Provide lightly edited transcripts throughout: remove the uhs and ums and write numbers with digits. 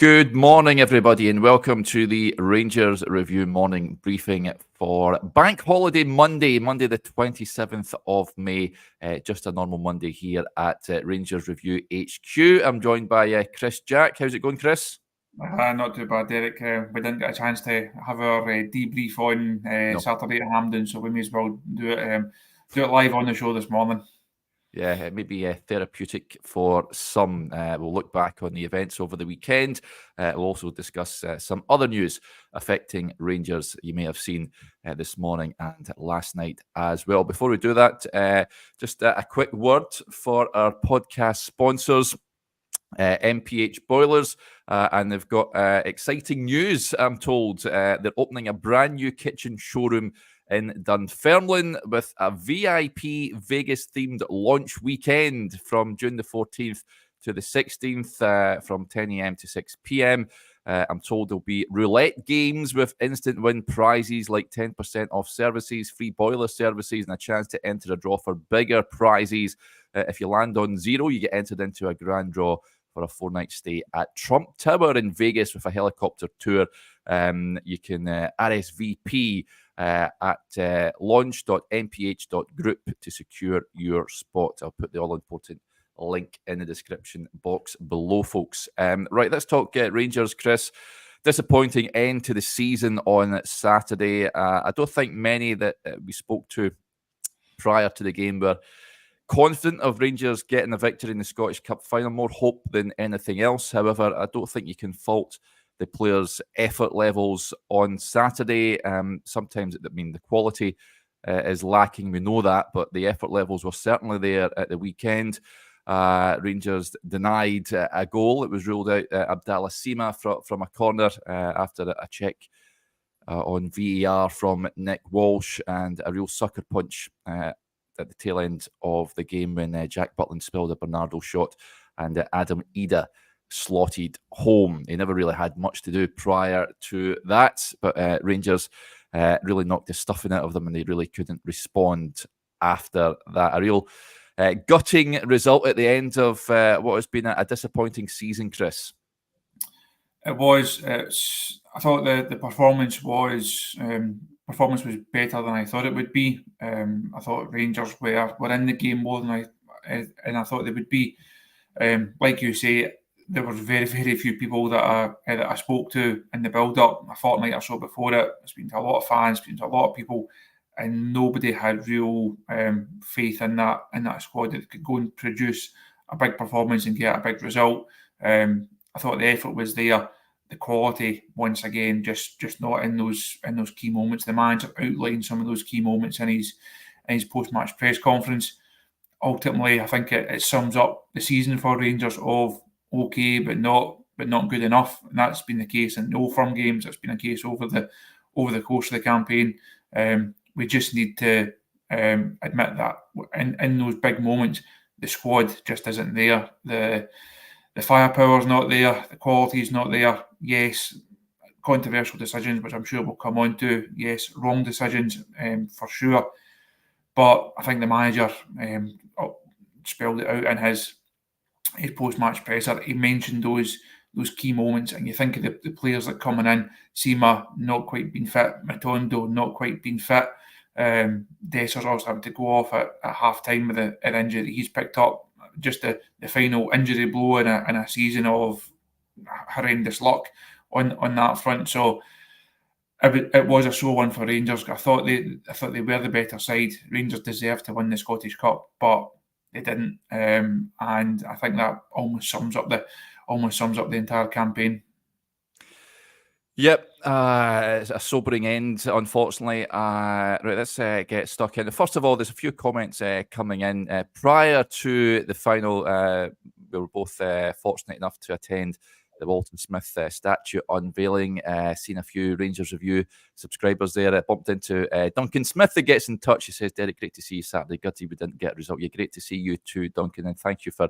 Good morning, everybody, and welcome to the Rangers Review morning briefing for Bank Holiday Monday, the 27th of May. Just a normal Monday here at Rangers Review HQ. I'm joined by Chris Jack. How's it going, Chris? Not too bad, Derek. We didn't get a chance to have our debrief on Saturday at Hampden, so we may as well do it live on the show this morning. Yeah, it may be therapeutic for some. We'll look back on the events over the weekend. We'll also discuss some other news affecting Rangers you may have seen this morning and last night as well. Before we do that, just a quick word for our podcast sponsors. MPH Boilers, and they've got exciting news, I'm told. They're opening a brand new kitchen showroom in Dunfermline with a VIP Vegas-themed launch weekend from June the 14th to the 16th from 10 a.m. to 6 p.m. I'm told there'll be roulette games with instant win prizes like 10% off services, free boiler services, and a chance to enter a draw for bigger prizes. If you land on zero, you get entered into a grand draw for a 4-night stay at Trump Tower in Vegas with a helicopter tour. You can RSVP at launch.mph.group to secure your spot. I'll put the all-important link in the description box below, folks. Right, let's talk Rangers, Chris. Disappointing end to the season on Saturday. I don't think many that we spoke to prior to the game were confident of Rangers getting a victory in the Scottish Cup final. More hope than anything else. However, I don't think you can fault the players' effort levels on Saturday. Sometimes, the quality is lacking. We know that, but the effort levels were certainly there at the weekend. Rangers denied a goal. It was ruled out Abdallah Sima from a corner after a check on VAR from Nick Walsh, and a real sucker punch at the tail end of the game when Jack Butland spilled a Bernardo shot and Adam Ida slotted home. He never really had much to do prior to that, but Rangers really knocked the stuffing out of them, and they really couldn't respond after that. A real gutting result at the end of what has been a disappointing season, Chris. It was. I thought the performance was better than I thought it would be. I thought Rangers were in the game more than I thought they would be. Like you say, there were very, very few people that I spoke to in the build-up a fortnight or so before it. I spoke to a lot of fans, spoke to a lot of people, and nobody had real faith in that squad that could go and produce a big performance and get a big result. I thought the effort was there. The quality, once again, just not in those key moments. The manager outlined some of those key moments in his post-match press conference. Ultimately, I think it sums up the season for Rangers of okay, but not good enough. And that's been the case in all firm games. It's been a case over the course of the campaign. We just need to admit that in those big moments, the squad just isn't there. The firepower's not there. The quality's not there. Yes, controversial decisions, which I'm sure we'll come on to. Yes, wrong decisions for sure. But I think the manager spelled it out in his post-match presser. He mentioned those key moments, and you think of the players that coming in. Sima not quite been fit. Matondo not quite been fit. Desser's also having to go off at half-time with an injury that he's picked up. Just the final injury blow in a season of horrendous luck on that front. So it was a sore one for Rangers. I thought they were the better side. Rangers deserved to win the Scottish Cup, but they didn't. And I think that almost sums up the entire campaign. Yep, it's a sobering end, unfortunately. Right, let's get stuck in. First of all, there's a few comments coming in. Prior to the final, we were both fortunate enough to attend the Walton Smith statue unveiling. Seen a few Rangers Review subscribers there. Bumped into Duncan Smith that gets in touch. He says, Derek, great to see you Saturday. Gutty, we didn't get a result. Yeah, great to see you too, Duncan, and thank you for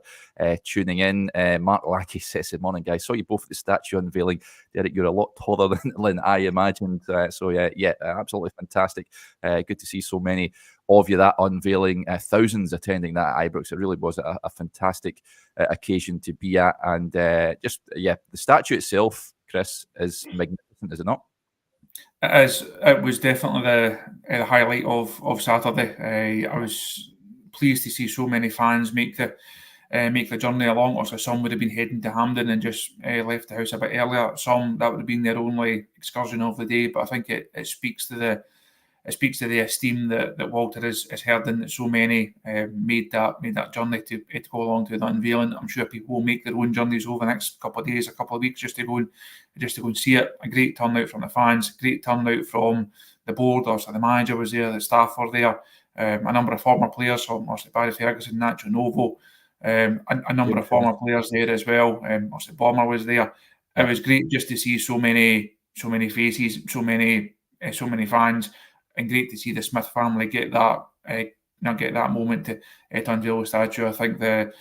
tuning in. Mark Lackey says, good morning, guys. Saw you both at the statue unveiling. Derek, you're a lot taller than I imagined. So yeah, absolutely fantastic. Good to see so many of you, that unveiling, thousands attending that at Ibrox. It really was a fantastic occasion to be at. And the statue itself, Chris, is magnificent, is it not? It is. It was definitely the highlight of Saturday. I was pleased to see so many fans make the journey along. Also, some would have been heading to Hampden and just left the house a bit earlier. Some, that would have been their only excursion of the day. But I think it speaks to the esteem that Walter has held in, that so many made that journey to go along to the unveiling. I'm sure people will make their own journeys over the next couple of days, a couple of weeks, just to go and see it. A great turnout from the fans, great turnout from the board. Also, the manager was there, the staff were there, a number of former players, so obviously Barry Ferguson, Nacho Novo, a number of former players there as well. Obviously Bomber was there. It was great just to see so many faces, so many fans. And great to see the Smith family get that moment to unveil the statue. I think the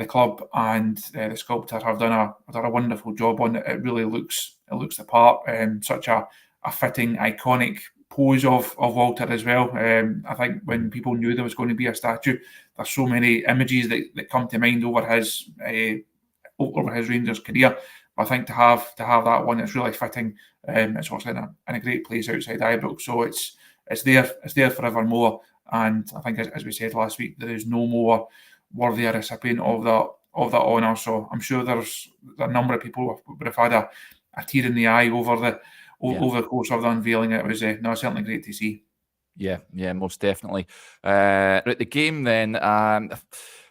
club and the sculptor have done a wonderful job on it. It really looks the part. Such a fitting, iconic pose of Walter as well. I think when people knew there was going to be a statue, there's so many images that come to mind over his Rangers career. I think to have that one, it's really fitting. It's also in a great place outside Ibrox, so it's there forevermore. And I think, as we said last week, there is no more worthy a recipient of that honour. So I'm sure there's a number of people who would have had a tear in the eye over the course of the unveiling. It was certainly great to see. Yeah, most definitely. Right, the game then.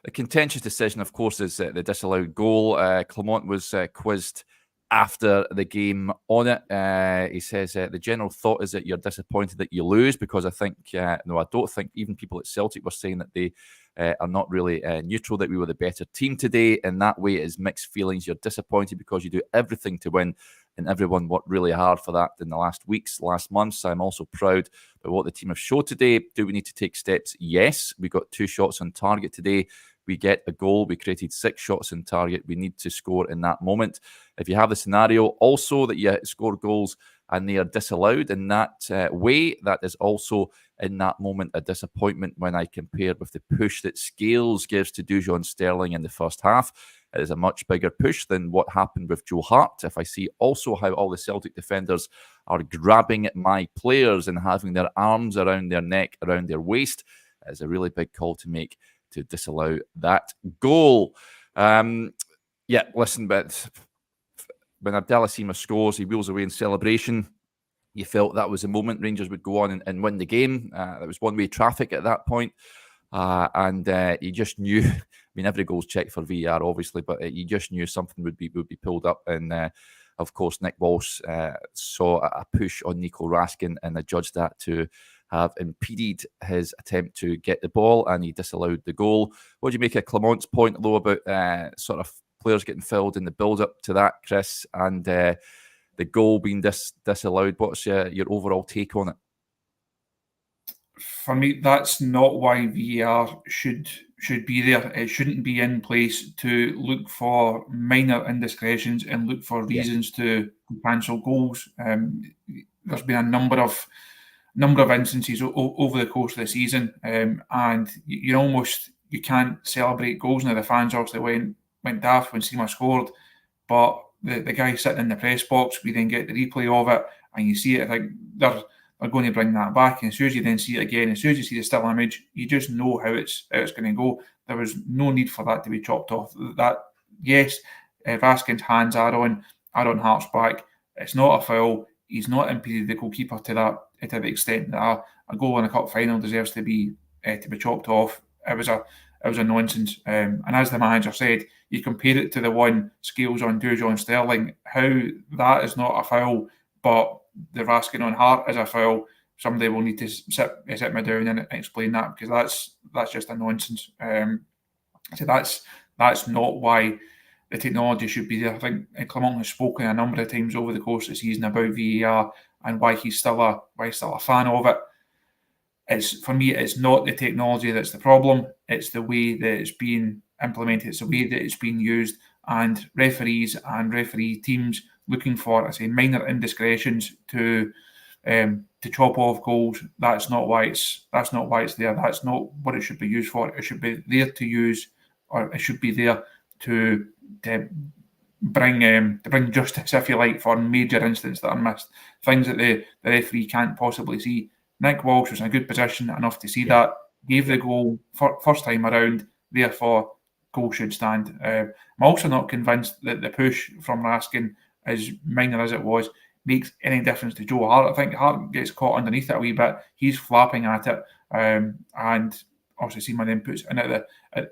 The contentious decision, of course, is the disallowed goal. Clement was quizzed after the game on it. He says the general thought is that you're disappointed that you lose, because I think, I don't think even people at Celtic were saying that they are not really neutral, that we were the better team today. In that way, it is mixed feelings. You're disappointed because you do everything to win, and everyone worked really hard for that in the last weeks, last months. I'm also proud of what the team have showed today. Do we need to take steps? Yes. We got 2 shots on target today. We get a goal. We created 6 shots on target. We need to score in that moment. If you have the scenario also that you score goals and they are disallowed in that way, that is also in that moment a disappointment when I compare with the push that Scales gives to Dujon Sterling in the first half. It is a much bigger push than what happened with Joe Hart. If I see also how all the Celtic defenders are grabbing at my players and having their arms around their neck, around their waist, it is a really big call to make to disallow that goal. Listen, but when Abdallah scores, he wheels away in celebration. You felt that was the moment Rangers would go on and win the game. There was one-way traffic at that point. And you just knew, I mean, every goal's checked for VAR, obviously, but you just knew something would be pulled up. And of course, Nick Walsh saw a push on Nico Raskin and adjudged that to have impeded his attempt to get the ball, and he disallowed the goal. What do you make of Clement's point, though, about sort of players getting filled in the build-up to that, Chris, and the goal being disallowed? What's your overall take on it? For me, that's not why VAR should be there. It shouldn't be in place to look for minor indiscretions and look for reasons to cancel goals. There's been a number of instances over the course of the season, and you can't celebrate goals. Now the fans obviously went daft when Sima scored, but the guy sitting in the press box, we then get the replay of it, and you see it. I think they're going to bring that back, and as soon as you then see it again, as soon as you see the still image, you just know how it's going to go. There was no need for that to be chopped off. That, yes, Vaskin's hands are on Hart's back. It's not a foul. He's not impeded the goalkeeper to the extent that a goal in a cup final deserves to be chopped off. It was a nonsense. And as the manager said, you compare it to the one Scales on Dujon Sterling, how that is not a foul, but the Raskin on Hart is a foul. Somebody will need to sit me down and explain that, because that's just a nonsense. So that's not why the technology should be there. I think Clement has spoken a number of times over the course of the season about VAR and why he's still a fan of it. For me, it's not the technology that's the problem. It's the way that it's being implemented. It's the way that it's being used, and referees and referee teams looking for, minor indiscretions to chop off goals. That's not why it's there. That's not what it should be used for. It should be there to use, or it should be there to bring justice, if you like, for major incidents that are missed, things that the referee can't possibly see. Nick Walsh was in a good position enough to see that, gave the goal first time around, therefore goal should stand. I'm also not convinced that the push from Raskin, as minor as it was, makes any difference to Joe Hart. I think Hart gets caught underneath it a wee bit. He's flapping at it, and obviously see my inputs in at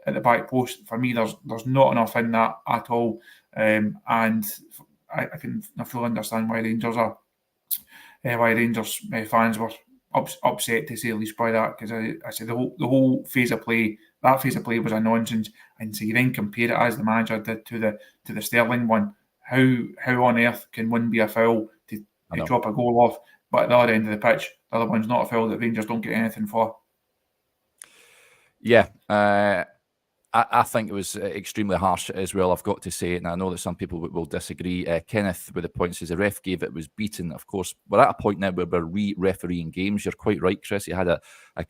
the back post. For me, there's not enough in that at all, and I can fully understand why Rangers fans were upset, to say the least, by that, because I said the whole phase of play. That phase of play was a nonsense, and so you then compare it, as the manager did, to the Sterling one. How on earth can one be a foul to chop a goal off, but at the other end of the pitch, the other one's not a foul that Rangers don't get anything for? Yeah, I think it was extremely harsh as well, I've got to say, and I know that some people will disagree. Kenneth, with the point, says the ref gave it was beaten. Of course, we're at a point now where we're re-refereeing games. You're quite right, Chris. He had a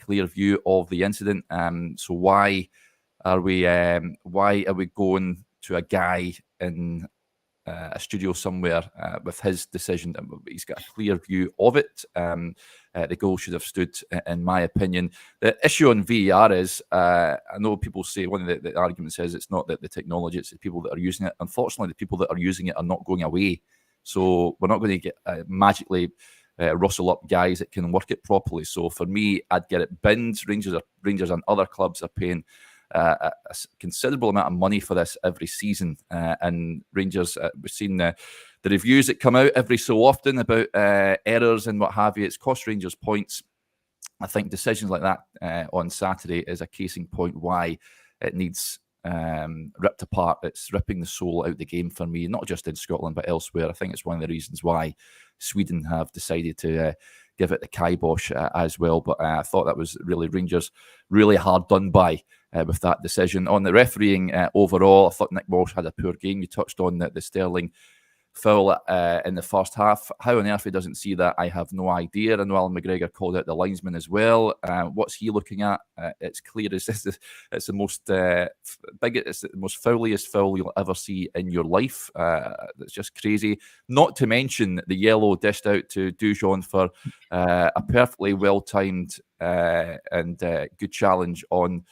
clear view of the incident. So why are we going to a guy in a studio somewhere with his decision? He's got a clear view of it. The goal should have stood, in my opinion. The issue on VAR is, I know people say, one of the arguments is it's not the technology, it's the people that are using it. Unfortunately, the people that are using it are not going away. So we're not going to get magically rustle up guys that can work it properly. So for me, I'd get it binned. Rangers and other clubs are paying a considerable amount of money for this every season, and Rangers, we've seen the reviews that come out every so often about errors and what have you. It's cost Rangers points. I think decisions like that on Saturday is a case in point why it needs ripped apart. It's ripping the soul out of the game for me, not just in Scotland but elsewhere. I think it's one of the reasons why Sweden have decided to give it the kibosh as well. But I thought that was really Rangers really hard done by with that decision. On the refereeing overall, I thought Nick Walsh had a poor game. You touched on the Sterling foul in the first half. How on earth he doesn't see that, I have no idea. I know Alan McGregor called out the linesman as well. What's he looking at? It's clear it's the most it's the most fouliest foul you'll ever see in your life. It's just crazy. Not to mention the yellow dished out to Dujon for a perfectly well-timed and good challenge on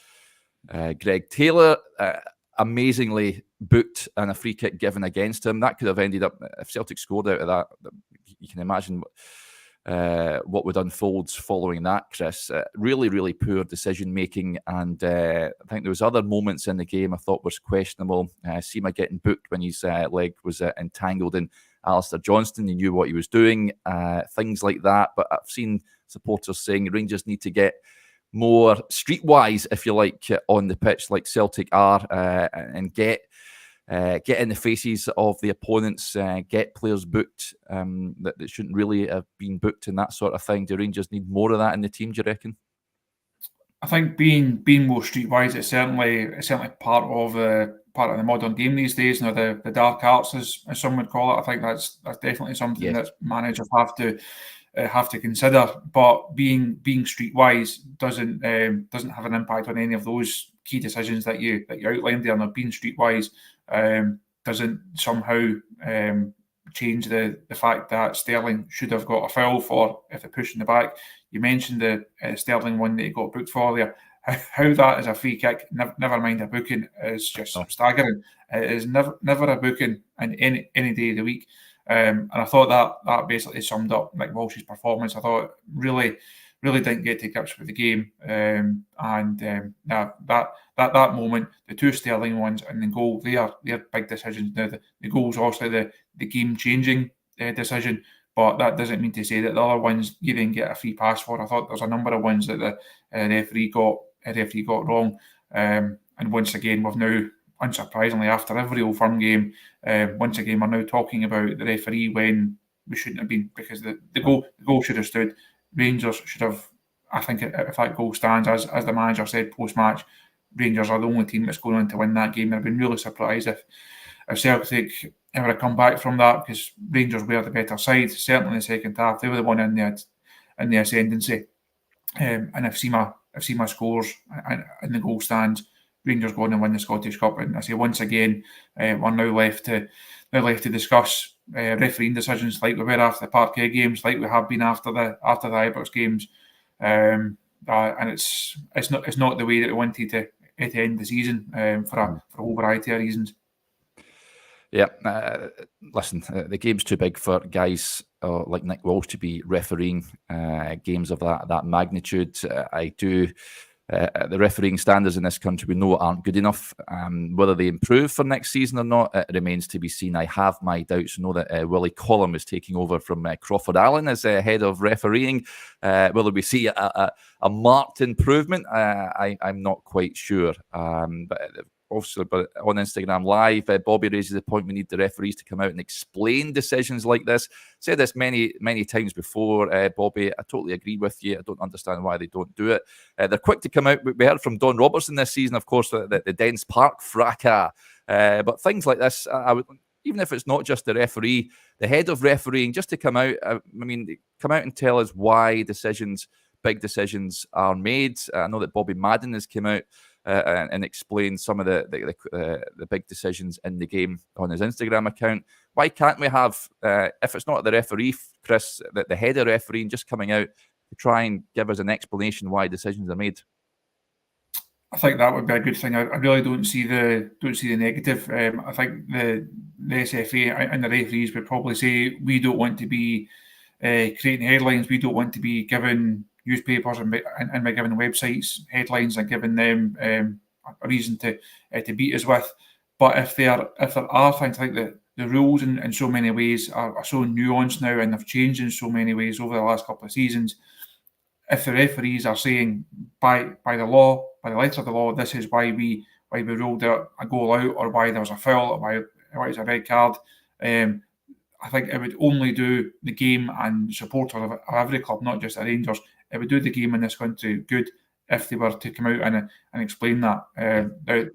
Greg Taylor. Amazingly booked and a free kick given against him. That could have ended up, if Celtic scored out of that, you can imagine what would unfold following that, Chris. Really, really poor decision making, and I think there was other moments in the game I thought was questionable. Seema getting booked when his leg was entangled in Alistair Johnston. He knew what he was doing, things like that. But I've seen supporters saying Rangers need to get more streetwise, if you like, on the pitch, like Celtic are, and get in the faces of the opponents, get players booked that shouldn't really have been booked and that sort of thing. Do Rangers need more of that in the team, do you reckon? I think being more streetwise is certainly part of the modern game these days, the dark arts, as some would call it. I think that's definitely something that managers have to consider. But being streetwise doesn't have an impact on any of those key decisions that you outlined there. Now, being streetwise doesn't somehow change the fact that Sterling should have got a foul for if they push in the back. You mentioned the Sterling one that he got booked for there. How that is a free kick, never mind a booking, is just staggering. It is never a booking in any day of the week. And I thought that basically summed up Nick Walsh's performance. I thought really didn't get to grips with the game. That moment, the two Sterling ones and the goal, they are big decisions. Now the goal's obviously the game-changing decision, but that doesn't mean to say that the other ones you then get a free pass for. I thought there's a number of ones that the referee got wrong. And once again, we've now, unsurprisingly, after every Old Firm game, once again we're now talking about the referee when we shouldn't have been, because the goal should have stood. Rangers should have, I think, if that goal stands, as the manager said post-match, Rangers are the only team that's going on to win that game. I've been really surprised if Celtic ever come back from that, because Rangers were the better side, certainly in the second half. They were the one in there in the ascendancy. And I've seen my scores in the goal stand. Rangers go on and win the Scottish Cup, and I say once again, we're now left to discuss refereeing decisions like we were after the Parkhead games, like we have been after the Ibrox games, and it's not the way that we wanted to end the season for a whole variety of reasons. Yeah, listen, the game's too big for guys like Nick Walsh to be refereeing games of that magnitude. The refereeing standards in this country we know aren't good enough. Whether they improve for next season or not, it remains to be seen. I have my doubts. Know that Willie Collum is taking over from Crawford Allen as head of refereeing. Whether we see a marked improvement, I'm not quite sure. But on Instagram Live, Bobby raises the point we need the referees to come out and explain decisions like this. Said this many times before, Bobby. I totally agree with you. I don't understand why they don't do it. They're quick to come out. We heard from Don Robertson this season, of course, the Dens Park fracas. But things like this, I would, even if it's not just the referee, the head of refereeing, just to come out. Come out and tell us why big decisions are made. I know that Bobby Madden has come out and explain some of the big decisions in the game on his Instagram account. Why can't we have, if it's not the referee, Chris, the head of refereeing just coming out to try and give us an explanation why decisions are made? I think that would be a good thing. I really don't see the negative. I think the SFA and the referees would probably say we don't want to be creating headlines. We don't want to be giving newspapers and by giving websites headlines and giving them a reason to beat us with. But if there are things like the rules in so many ways are so nuanced now and have changed in so many ways over the last couple of seasons, if the referees are saying by the law, by the letter of the law, this is why we ruled out a goal out, or why there was a foul, or why it's a red card, I think it would only do the game and supporters of every club, not just the Rangers. It would do the game in this country good if they were to come out and explain that.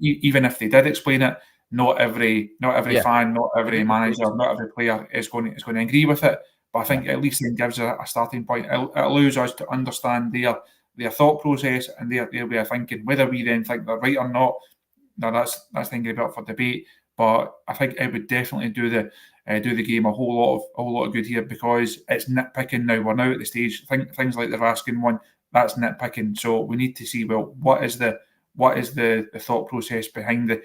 Even if they did explain it, not every fan, not every manager, not every player is going to agree with it. But I think at least it gives a starting point. It allows us to understand their thought process and their way of thinking. Whether we then think they're right or not, that's then going to be up for debate. But I think it would definitely do the game a whole lot of good here, because it's nitpicking now. We're now at the stage. Things like the Raskin one, that's nitpicking. So we need to see, well, what is the thought process behind the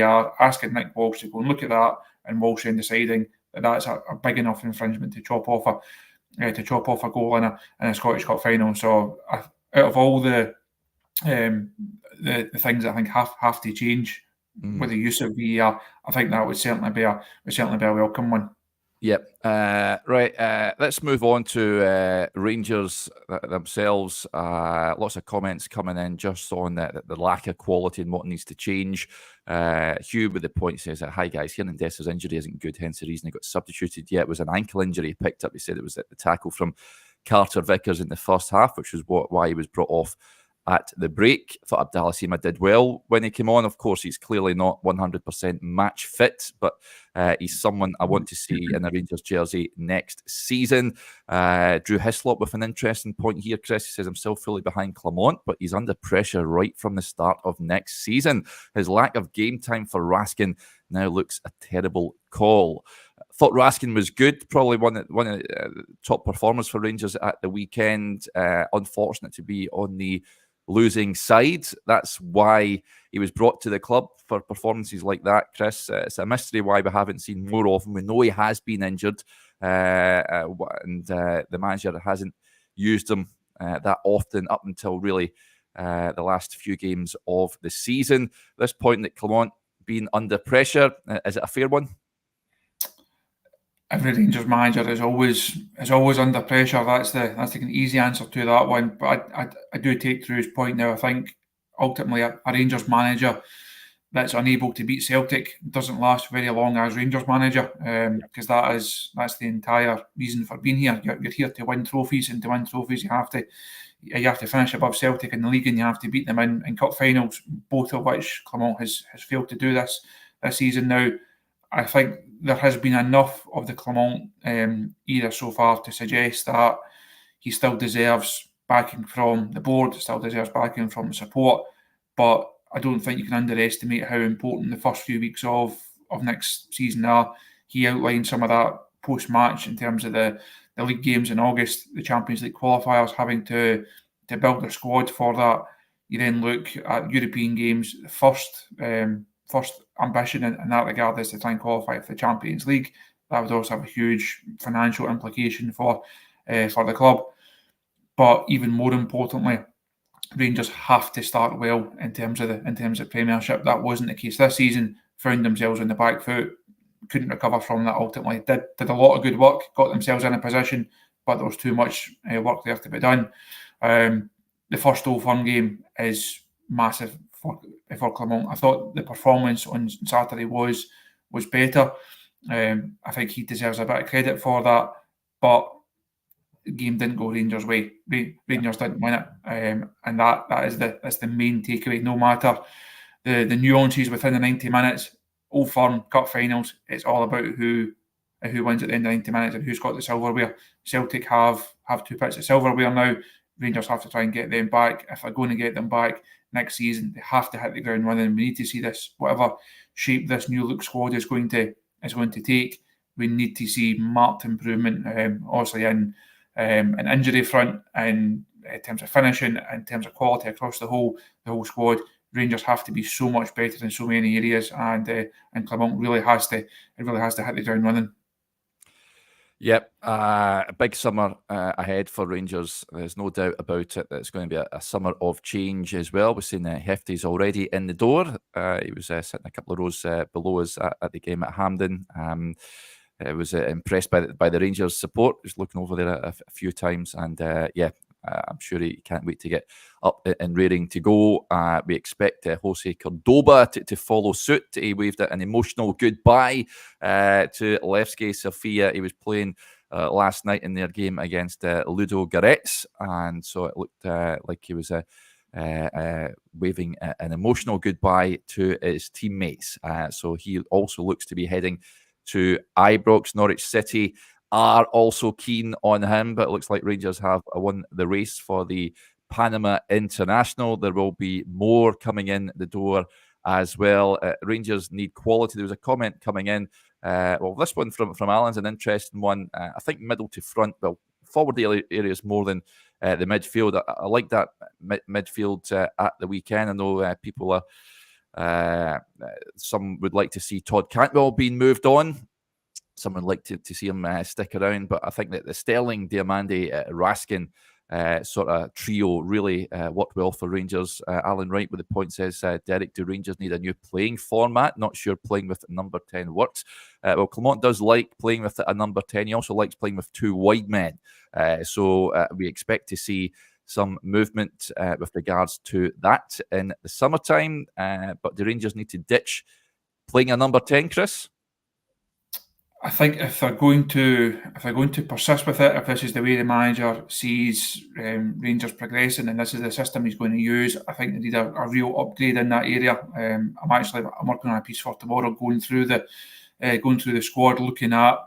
VAR? Asking Nick Walsh to go and look at that, and Walsh then deciding that that's a big enough infringement to chop off a goal in a Scottish Cup final. So out of all the things that I think have to change with the use of VAR, I think that would certainly be a welcome one. Yep. Right. Let's move on to Rangers themselves. Lots of comments coming in just on the lack of quality and what needs to change. Hugh with the point says that, hi guys, Hernandez's injury isn't good, hence the reason he got substituted. Yet it was an ankle injury he picked up. He said it was at the tackle from Carter Vickers in the first half, which was why he was brought off at the break. I thought Abdallah Sima did well when he came on. Of course, he's clearly not 100% match fit, but he's someone I want to see in a Rangers jersey next season. Drew Hislop with an interesting point here, Chris. He says, I'm still fully behind Clement, but he's under pressure right from the start of next season. His lack of game time for Raskin now looks a terrible call. Thought Raskin was good, probably one of the top performers for Rangers at the weekend. Unfortunate to be on the losing side. That's why he was brought to the club, for performances like that, Chris. It's a mystery why we haven't seen more of him. We know he has been injured, and the manager hasn't used him that often up until really the last few games of the season. This point that Clement being under pressure, is it a fair one? Every Rangers manager is always under pressure. That's the easy answer to that one. But I do take Drew's point now. I think ultimately a Rangers manager that's unable to beat Celtic doesn't last very long as Rangers manager, because that's the entire reason for being here. You're here to win trophies, and to win trophies you have to finish above Celtic in the league, and you have to beat them in cup finals, both of which Clement has failed to do this season. Now, I think there has been enough of the Clement era so far to suggest that he still deserves backing from the board, still deserves backing from the support. But I don't think you can underestimate how important the first few weeks of next season are. He outlined some of that post-match in terms of the league games in August, the Champions League qualifiers, having to build a squad for that. You then look at European games. The first ambition in that regard is to try and qualify for the Champions League. That would also have a huge financial implication for the club. But even more importantly, Rangers have to start well in terms of Premiership. That wasn't the case this season. Found themselves on the back foot, couldn't recover from that ultimately. Did a lot of good work, got themselves in a position, but there was too much work there to be done. The first Old Firm game is massive for Clement. I thought the performance on Saturday was better. I think he deserves a bit of credit for that, but the game didn't go Rangers' way. Rangers didn't win it, and that's the main takeaway. No matter the nuances within the 90 minutes, Old Firm cup finals, it's all about who wins at the end of 90 minutes and who's got the silverware. Celtic have 2 bits of silverware now. Rangers have to try and get them back. If they're going to get them back next season, they have to hit the ground running. We need to see this, whatever shape this new look squad is going to take. We need to see marked improvement, obviously in an injury front, and in terms of finishing, in terms of quality across the whole squad. Rangers have to be so much better in so many areas, and Clement really has to hit the ground running. Yep, a big summer ahead for Rangers. There's no doubt about it. It's going to be a summer of change as well. We've seen Hefty's already in the door. He was sitting a couple of rows below us at the game at Hampden. I was impressed by the Rangers support. He was looking over there a few times, and I'm sure he can't wait to get up and raring to go. We expect Jose Cordoba to follow suit. He waved an emotional goodbye to Levski Sofia. He was playing last night in their game against Ludo Goretz, and so it looked like he was waving an emotional goodbye to his teammates. So he also looks to be heading to Ibrox. Norwich City are also keen on him, but it looks like Rangers have won the race for the Panama International. There will be more coming in the door as well. Rangers need quality. There was a comment coming in. This one from Alan's an interesting one. I think middle to front, well, forward areas more than the midfield. I like that midfield at the weekend. I know people are some would like to see Todd Cantwell being moved on. Some would like to see him stick around, but I think that the Sterling, Diamande, Raskin sort of trio really worked well for Rangers. Alan Wright with the point says, Derek, do Rangers need a new playing format? Not sure playing with number 10 works. Well, Clement does like playing with a number 10. He also likes playing with 2 wide men. So we expect to see some movement with regards to that in the summertime. But the Rangers need to ditch playing a number 10, Chris? I think if they're going to persist with it, if this is the way the manager sees Rangers progressing, and this is the system he's going to use, I think they need a real upgrade in that area. I'm working on a piece for tomorrow, going through the squad, looking at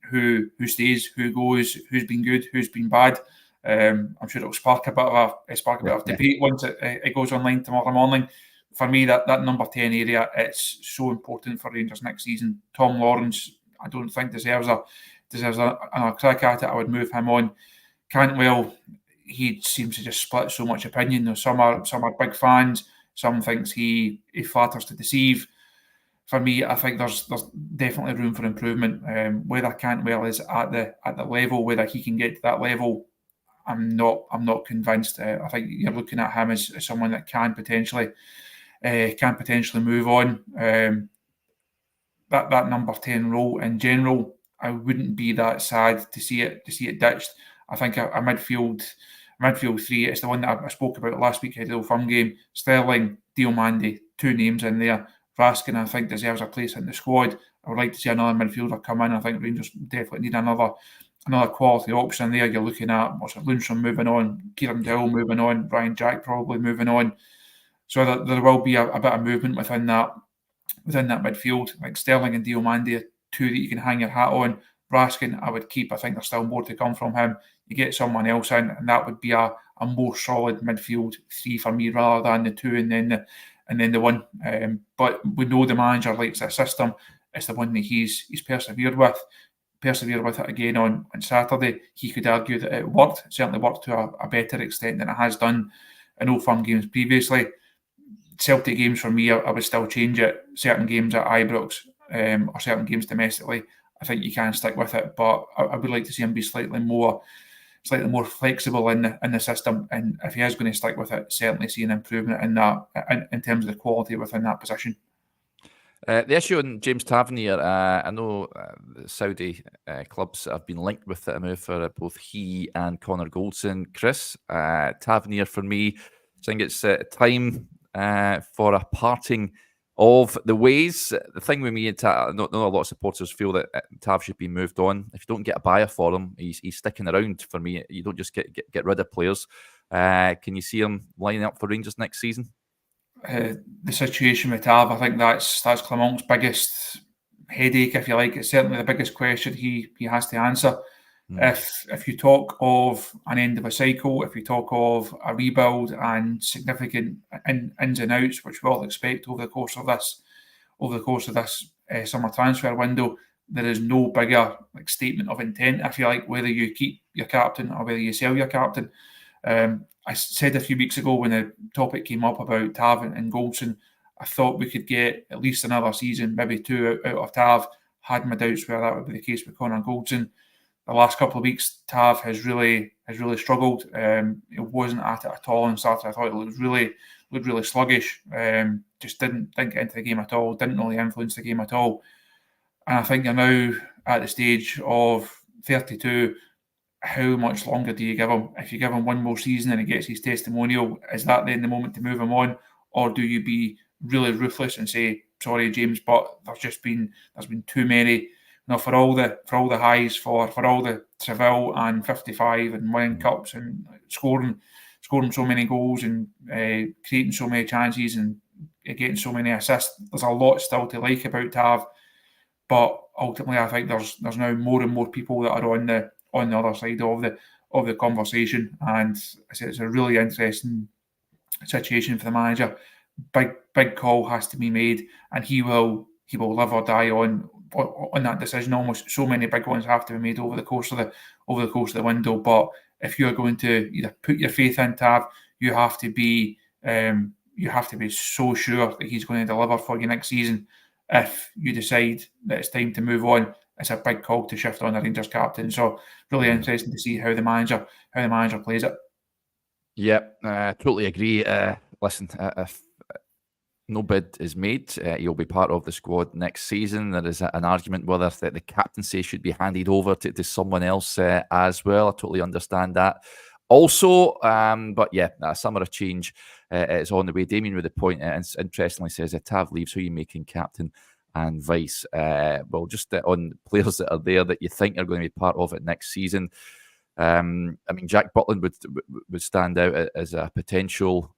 who stays, who goes, who's been good, who's been bad. I'm sure it'll spark a bit of debate once it goes online tomorrow morning. For me, that number 10 area, it's so important for Rangers next season. Tom Lawrence, I don't think deserves a crack at it. I would move him on. Cantwell, he seems to just split so much opinion. Some are big fans. Some thinks he flatters to deceive. For me, I think there's definitely room for improvement. Whether Cantwell is at the level, whether he can get to that level, I'm not convinced. I think you're looking at him as someone that can potentially move on. That number 10 role in general, I wouldn't be that sad to see it ditched. I think a midfield 3 is the one that I spoke about last week ahead of the Old Firm game. Sterling, Diomande, 2 names in there. Raskin, I think, deserves a place in the squad. I would like to see another midfielder come in. I think Rangers definitely need another quality option there. You're looking at Lundstrom moving on, Kieran Dowell moving on, Brian Jack probably moving on. So there will be a bit of movement within that midfield. Like Sterling and Diomande, 2 that you can hang your hat on. Raskin, I would keep. I think there's still more to come from him. you get someone else in, and that would be a more solid midfield three for me rather than the two and then the one. But we know the manager likes that system. It's the one that he's persevered with it again on Saturday. He could argue that it worked. It certainly worked to a better extent than it has done in Old Firm games previously. Celtic games for me, I would still change it. Certain games at Ibrox or certain games domestically, I think you can stick with it. But I would like to see him be slightly more flexible in the system. And if he is going to stick with it, certainly see an improvement in that in terms of the quality within that position. The issue on James Tavernier, I know the Saudi clubs have been linked with a move for both he and Connor Goldson. Chris, Tavernier for me, I think it's time for a parting of the ways. The thing with me, I know a lot of supporters feel that Tav should be moved on. If you don't get a buyer for him, he's sticking around for me. You don't just get rid of players. Can you see him lining up for Rangers next season? The situation with Tav, I think that's Clement's biggest headache, if you like. It's certainly the biggest question he has to answer. If you talk of an end of a cycle, if you talk of a rebuild and significant ins and outs, which we'll expect over the course of this summer transfer window, there is no bigger statement of intent, if you like, whether you keep your captain or whether you sell your captain. I said a few weeks ago when the topic came up about Tav and Goldson, I thought we could get at least another season, maybe two out of Tav. Had my doubts whether that would be the case with Connor Goldson. The last couple of weeks, Tav has really struggled. It wasn't at it at all on Saturday. I thought it looked really sluggish. Just didn't get into the game at all. Didn't really influence the game at all. And I think you're now at the stage of 32. How much longer do you give him? If you give him one more season and he gets his testimonial, is that then the moment to move him on, or do you be really ruthless and say, sorry, James, but there's been too many. For all the highs, for all the Seville and 55 and winning cups and scoring so many goals and creating so many chances and getting so many assists, there's a lot still to like about Tav. But ultimately, I think there's now more and more people that are on the other side of the conversation, and it's a really interesting situation for the manager. Big call has to be made, and he will live or die on that decision. Almost so many big ones have to be made over the course of the window. But if you're going to either put your faith in Tav, you have to be so sure that he's going to deliver for you next season. If you decide that it's time to move on, it's a big call to shift on the Rangers captain. So really interesting to see how the manager plays it. Yep, totally agree. Listen, if no bid is made, he'll be part of the squad next season. There is an argument whether the captaincy should be handed over to someone else as well. I totally understand that. Also, but yeah, a summer of change is on the way. Damien with the point, and interestingly says, Tav leaves, who are you making captain and vice? Well, just on players that are there that you think are going to be part of it next season. I mean, Jack Butland would stand out as a potential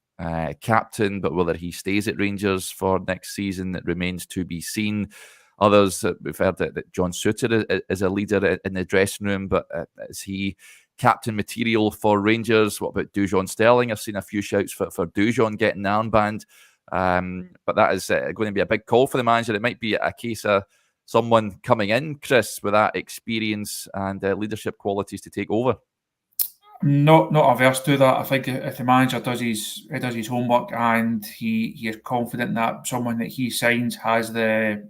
captain, but whether he stays at Rangers for next season, it remains to be seen. Others, we've heard that John Suter is a leader in the dressing room, but is he captain material for Rangers? What about Dujon Sterling? I've seen a few shouts for Dujon getting the armband, but that is going to be a big call for the manager. It might be a case of someone coming in, Chris, with that experience and leadership qualities to take over. Not averse to that. I think if the manager does his homework and he is confident that someone that he signs has the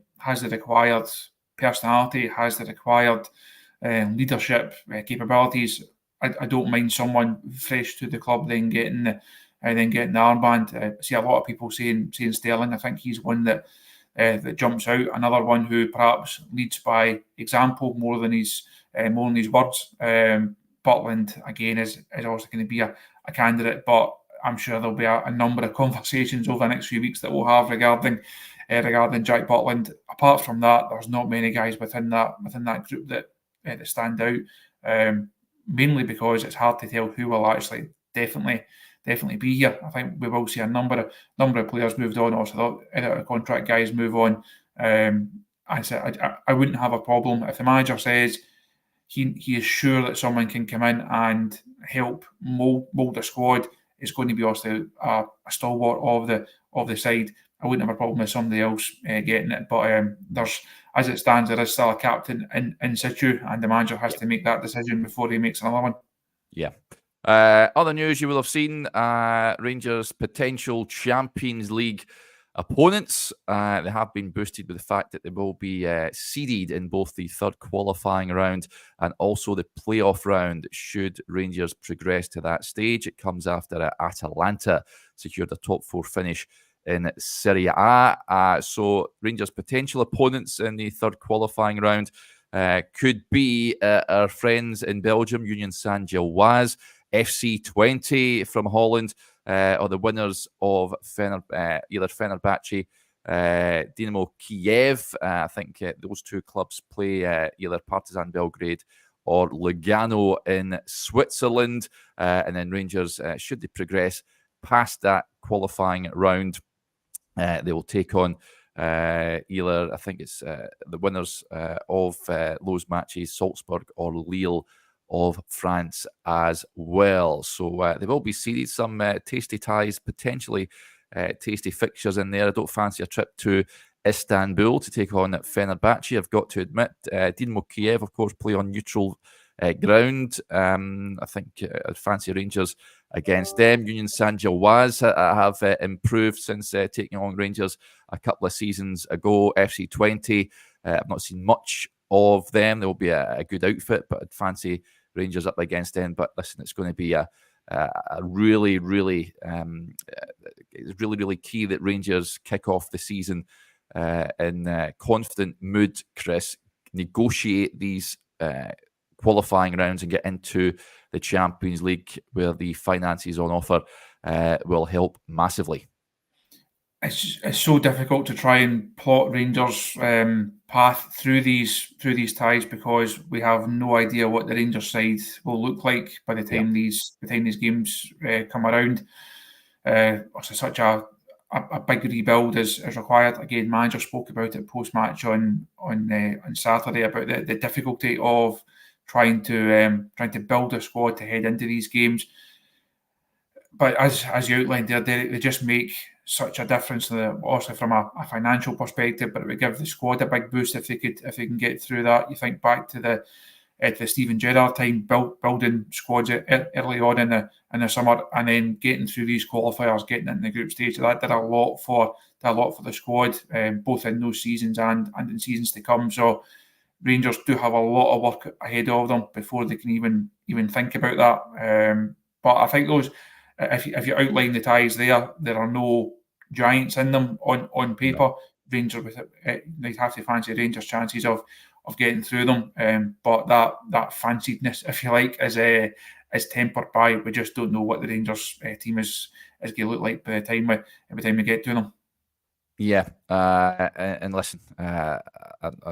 required personality, has the required leadership capabilities, I don't mind someone fresh to the club then getting the armband. I see a lot of people saying Sterling. I think he's one that jumps out. Another one who perhaps leads by example more than his words. Butland again is also going to be a candidate, but I'm sure there'll be a number of conversations over the next few weeks that we'll have regarding Jack Butland. Apart from that, there's not many guys within that group that stand out. Mainly because it's hard to tell who will actually definitely be here. I think we will see a number of players moved on, also out of contract guys move on. I wouldn't have a problem if the manager says he is sure that someone can come in and help mould a squad. It's going to be obviously a stalwart of the side. I wouldn't have a problem with somebody else getting it, but there's, as it stands, there is still a captain in situ, and the manager has to make that decision before he makes another one. Yeah. Other news you will have seen, Rangers' potential Champions League opponents. They have been boosted with the fact that they will be seeded in both the third qualifying round and also the playoff round should Rangers progress to that stage. It comes after Atalanta secured a top 4 finish in Serie A. So Rangers' potential opponents in the third qualifying round could be our friends in Belgium, Union Saint-Gilloise, FC 20 from Holland, or the winners of either Fenerbahce, Dynamo Kiev. I think those two clubs play either Partizan Belgrade or Lugano in Switzerland. And then Rangers, should they progress past that qualifying round, they will take on either, I think it's the winners of those matches, Salzburg or Lille of France as well. So they will be seeded. Some tasty ties, potentially tasty fixtures in there. I don't fancy a trip to Istanbul to take on Fenerbahce, I've got to admit. Dynamo Kiev, of course, play on neutral ground. I think fancy Rangers against them. Union Saint-Gilloise have improved since taking on Rangers a couple of seasons ago. FC 20, I've not seen much of them. There will be a good outfit, but I'd fancy Rangers up against them. But listen, it's going to be a really, really, it's really key that Rangers kick off the season in confident mood, Chris. Negotiate these qualifying rounds and get into the Champions League where the finances on offer will help massively. It's so difficult to try and plot Rangers' path through these ties because we have no idea what the Rangers side will look like by the time these games come around. Such a big rebuild is required. Again, manager spoke about it post match on Saturday about the difficulty of trying to build a squad to head into these games. But as you outlined there, they just make such a difference, obviously from a financial perspective, but it would give the squad a big boost if they can get through that. You think back to the Steven Gerrard time, building squads early on in the summer, and then getting through these qualifiers, getting into the group stage. So that did a lot for the squad, both in those seasons and in seasons to come. So Rangers do have a lot of work ahead of them before they can even think about that. But I think those, if you outline the ties there are no giants in them on paper. No. Rangers, they'd have to fancy Rangers' chances of getting through them. But that fanciedness, if you like, is tempered by we just don't know what the Rangers team is going to look like by the time we get to them. Yeah, and listen, I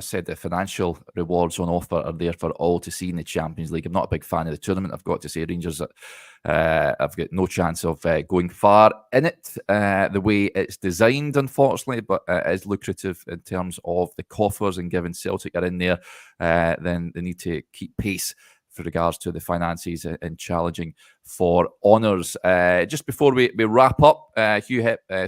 said the financial rewards on offer are there for all to see in the Champions League. I'm not a big fan of the tournament. I've got to say, Rangers have got no chance of going far in it the way it's designed, unfortunately, but it is lucrative in terms of the coffers, and given Celtic are in there, then they need to keep pace for regards to the finances and challenging for honours. Just before we wrap up, Hugh Hepburn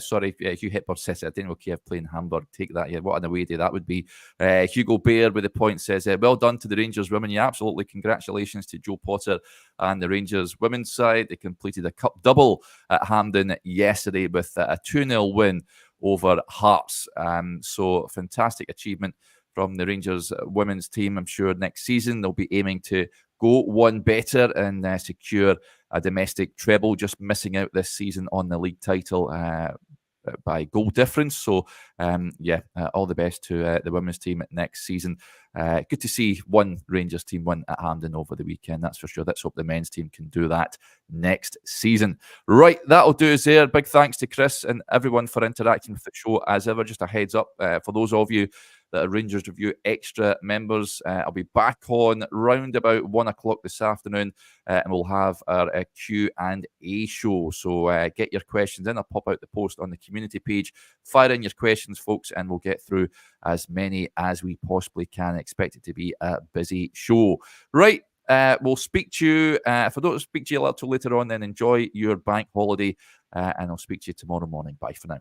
says, I didn't know Kiev playing Hamburg. Take that. Yeah, what an away day that would be. Hugo Baird with the point says, well done to the Rangers women. Yeah, absolutely. Congratulations to Joe Potter and the Rangers women's side. They completed a cup double at Hampden yesterday with a 2-0 win over Hearts. So fantastic achievement from the Rangers women's team. I'm sure next season they'll be aiming to go one better and secure a domestic treble, just missing out this season on the league title by goal difference. So, all the best to the women's team next season. Good to see one Rangers team win at Hampden over the weekend, that's for sure. Let's hope the men's team can do that next season. Right, that'll do us there. Big thanks to Chris and everyone for interacting with the show as ever. Just a heads up for those of you that are Rangers Review Extra members. I'll be back on round about 1 o'clock this afternoon, and we'll have our Q&A show. So get your questions in. I'll pop out the post on the community page. Fire in your questions, folks, and we'll get through as many as we possibly can. Expect it to be a busy show. Right. We'll speak to you. If I don't speak to you a little later on, then enjoy your bank holiday, and I'll speak to you tomorrow morning. Bye for now.